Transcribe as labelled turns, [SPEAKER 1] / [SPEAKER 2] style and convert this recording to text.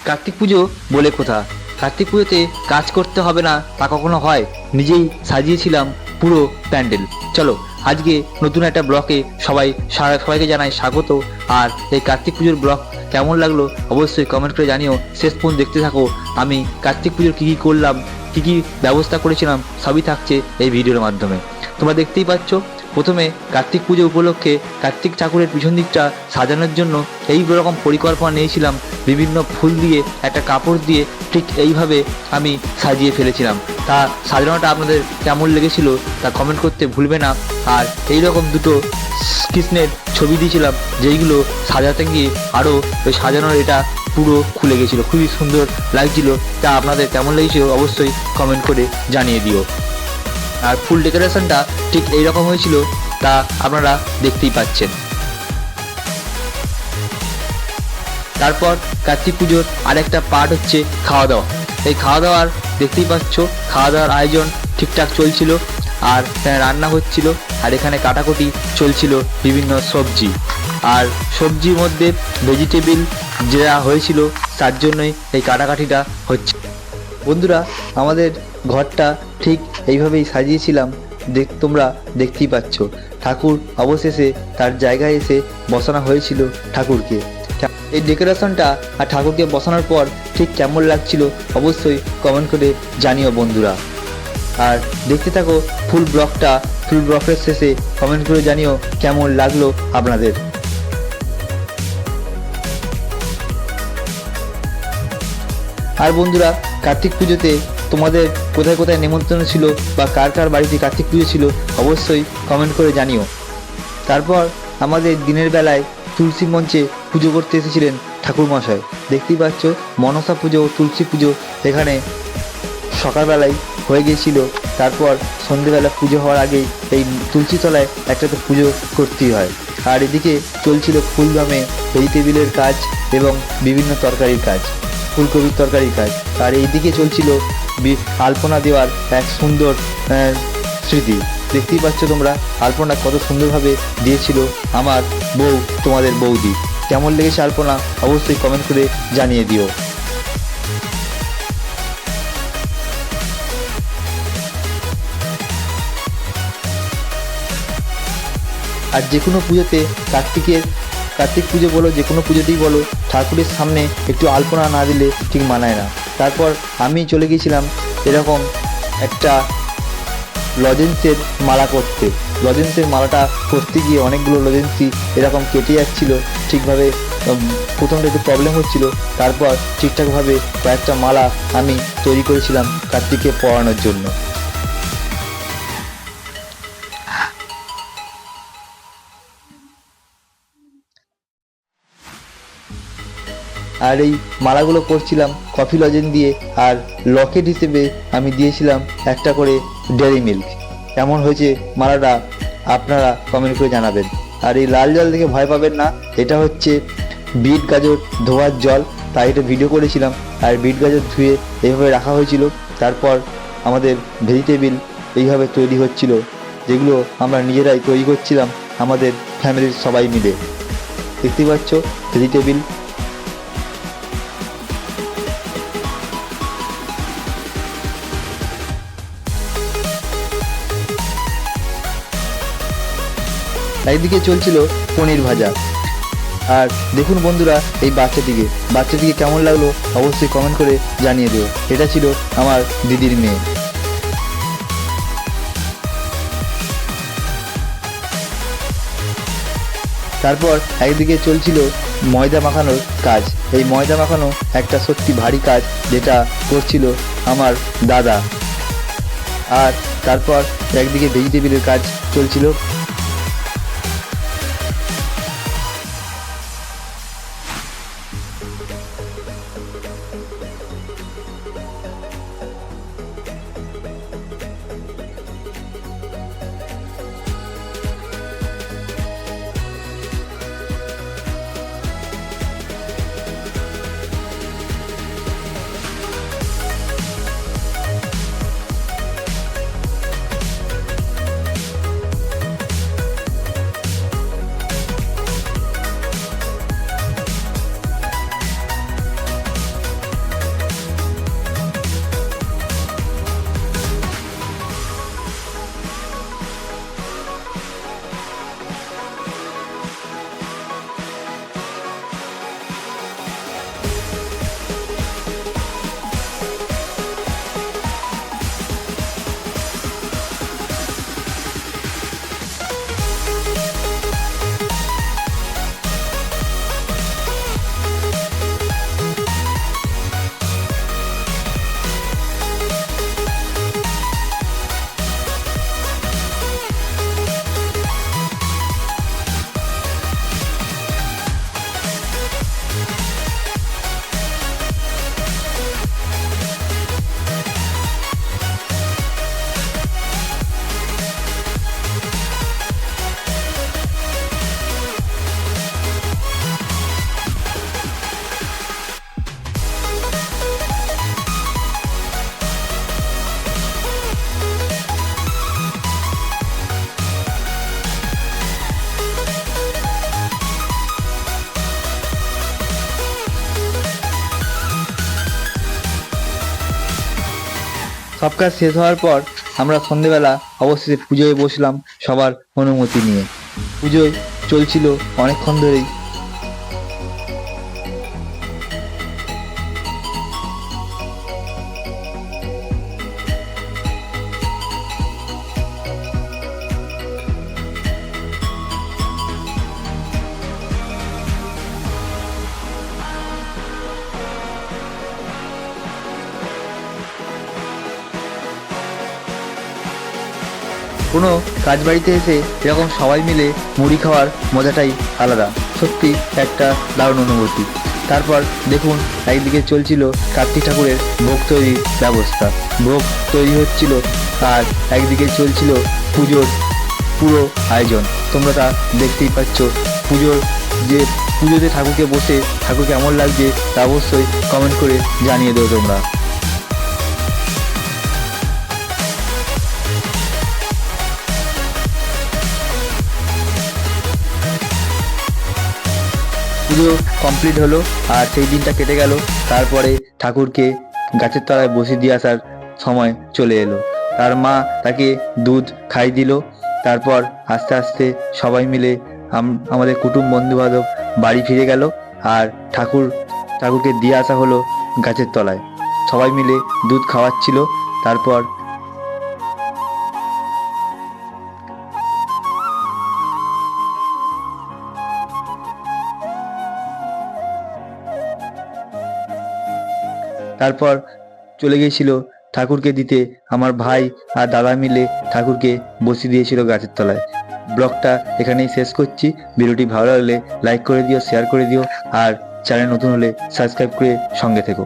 [SPEAKER 1] কার্তিক পুজো বলে কথা, কার্তিক পুজোতে কাজ করতে হবে না তা কখনো হয়? নিজেই সাজিয়েছিলাম পুরো প্যান্ডেল। চলো আজকে নতুন একটা ব্লকে সবাইকে জানাই স্বাগত। আর এই কার্তিক পুজোর ব্লগ কেমন লাগলো অবশ্যই কমেন্ট করে জানিও। শেষ পর্যন্ত দেখতে থাকো। আমি কার্তিক পুজোর কী কী করলাম, কী কী ব্যবস্থা করেছিলাম সবই থাকছে এই ভিডিওর মাধ্যমে। তোমরা দেখতেই পাচ্ছ, প্রথমে কার্তিক পুজো উপলক্ষে কার্তিক ঠাকুরের পিছন দিকটা সাজানোর জন্য এই রকম পরিকল্পনা নিয়েছিলাম। বিভিন্ন ফুল দিয়ে একটা কাপড় দিয়ে ঠিক এইভাবে আমি সাজিয়ে ফেলেছিলাম। তা সাজানোটা আপনাদের কেমন লেগেছিল তা কমেন্ট করতে ভুলবে না। আর এই রকম দুটো কৃষ্ণের ছবি দিয়েছিলাম, যেইগুলো সাজাতে গিয়ে আরও ওই সাজানোর এটা পুরো খুলে গেছিলো, খুবই সুন্দর লাগছিল। তা আপনাদের কেমন লেগেছিল অবশ্যই কমেন্ট করে জানিয়ে দিও। আর ফুল ডেকোরেশনটা ঠিক এইরকম হয়েছিল, তা আপনারা দেখতেই পাচ্ছেন। তারপর কার্তিক পুজোর আরেকটা পার্ট হচ্ছে খাওয়া দাওয়া। এই খাওয়া দাওয়ার দেখতেই পাচ্ছ, খাওয়া দাওয়ার আয়োজন ঠিকঠাক চলছিল। আর রান্না হচ্ছিল, আর এখানে কাটাকুটি চলছিল বিভিন্ন সবজি। আর সবজির মধ্যে ভেজিটেবিল যেটা হয়েছিল তার জন্যই এই কাটাকাটিটা হচ্ছে। বন্ধুরা, আমাদের ঘরটা ঠিক এইভাবেই সাজিয়েছিলাম, তোমরা দেখতেই পাচ্ছ। ঠাকুর অবশেষে তার জায়গায় এসে বসানো হয়েছিল ঠাকুরকে। এই ডেকোরেশনটা আর ঠাকুরকে বসানোর পর ঠিক কেমন লাগছিল অবশ্যই কমেন্ট করে জানিও বন্ধুরা। আর দেখতে থাকো ফুল ব্লগের শেষে কমেন্ট করে জানিও কেমন লাগলো আপনাদের। আর বন্ধুরা, কার্তিক পুজোতে তোমাদের কোথায় কোথায় নেমন্তন্ন ছিল বা কার কার বাড়িতে কার্তিক পুজো ছিল অবশ্যই কমেন্ট করে জানিও। তারপর আমাদের দিনের বেলায় তুলসী মঞ্চে পুজো করতে এসেছিলেন ঠাকুরমশাই। দেখতেই পাচ্ছ, মনসা পুজো ও তুলসী পুজো এখানে সকালবেলায় হয়ে গিয়েছিল। তারপর সন্ধেবেলা পুজো হওয়ার আগেই এই তুলসী তলায় একটা তো পুজো করতেই হয়। আর এদিকে চলছিল ফুলদামে ভেজিটেবিলের কাজ এবং বিভিন্ন তরকারির কাজ, ফুলকপির তরকারির কাজ। আর এইদিকে চলছিল আলপনা দেওয়ার এক সুন্দর স্মৃতি। দেখতেই পাচ্ছ তোমরা, আলপনা কত সুন্দরভাবে দিয়েছিল আমার বউ, তোমাদের বৌদি। কেমন লেগেছে আলপনা অবশ্যই কমেন্ট করে জানিয়ে দিও। আর যে কোনো পুজোতে কার্তিক পুজো বলো, যে কোনো পুজোতেই বলো, ঠাকুরের সামনে একটু আলপনা না দিলে ঠিক মানায় না। তারপর আমি চলে গিয়েছিলাম এরকম একটা লজেন্সের মালা করতে। লজেন্সের মালাটা করতে গিয়ে অনেকগুলো লজেন্সই এরকম কেটে যাচ্ছিল ঠিকভাবে। প্রথমটা একটু প্রবলেম হচ্ছিল, তারপর ঠিকঠাকভাবে কয়েকটা মালা আমি তৈরি করেছিলাম কার্তিককে পরানোর জন্য। আর এই মালাগুলো করছিলাম কফি লজেন্স দিয়ে। আর লকেট হিসেবে আমি দিয়েছিলাম একটা করে ডেয়ারি মিল্ক। কেমন হয়েছে মালাটা আপনারা কমেন্ট করে জানাবেন। আর এই লাল জল দেখে ভয় পাবেন না, এটা হচ্ছে বিট গাজর ধোয়ার জল। তাই এটা ভিডিও করেছিলাম। আর বিট গাজর ধুয়ে এইভাবে রাখা হয়েছিল। তারপর আমাদের ভেজিটেবিল এইভাবে তৈরি হচ্ছিল, যেগুলো আমরা নিজেরাই তৈরি করছিলাম আমাদের ফ্যামিলির সবাই মিলে। দেখতেই পাচ্ছ ভেজিটেবিল। একদিকে চলছিল পনির ভাজা। আর দেখুন বন্ধুরা, এই বাচ্চাটিকে কেমন লাগলো অবশ্যই কমেন্ট করে জানিয়ে দিও। এটা ছিল আমার দিদির মেয়ে। তারপর একদিকে চলছিল ময়দা মাখানোর কাজ। এই ময়দা মাখানো একটা সত্যি ভারী কাজ, যেটা করছিল আমার দাদা। আর তারপর একদিকে ভেজিটেবিলের কাজ চলছিল। সব কাজ শেষ হওয়ার পর আমরা সন্ধেবেলা অবশেষে পুজোয় বসলাম সবার অনুমতি নিয়ে। পুজোয় চলছিল অনেকক্ষণ ধরেই। কোনো কাজ বাড়িতে এসে এরকম সবাই মিলে মুড়ি খাওয়ার মজাটাই আলাদা, সত্যি একটা দারুণ অনুভূতি। তারপর দেখুন, একদিকে চলছিল কার্তিক ঠাকুরের ভোগ তৈরির ব্যবস্থা, ভোগ তৈরি হচ্ছিল, আর একদিকে চলছিল পুজোর পুরো আয়োজন। তোমরা তা দেখতেই পাচ্ছ। পুজোতে ঠাকুরকে বসে ঠাকুর কেমন লাগছে তা অবশ্যই কমেন্ট করে জানিয়ে দেবো তোমরা। পুজো কমপ্লিট হলো আর সেই দিনটা কেটে গেল। তারপরে ঠাকুরকে গাছের তলায় বসিয়ে দিয়ে আসার সময় চলে এলো। তার মা তাকে দুধ খাই দিল। তারপর আস্তে আস্তে সবাই মিলে আমাদের কুটুম বন্ধু বান্ধব বাড়ি ফিরে গেল। আর ঠাকুরকে দিয়ে আসা হলো গাছের তলায়। সবাই মিলে দুধ খাওয়াচ্ছিল। তারপর তারপর চলে গিয়েছিল ঠাকুরকে দিতে। আমার ভাই আর দাদা মিলে ঠাকুরকে বসিয়ে দিয়েছিল গাছের তলায়। ব্লগটা এখানেই শেষ করছি। ভিডিওটি ভালো লাগলে লাইক করে দিও, শেয়ার করে দিও, আর চ্যানেল নতুন হলে সাবস্ক্রাইব করে সঙ্গে থেকো।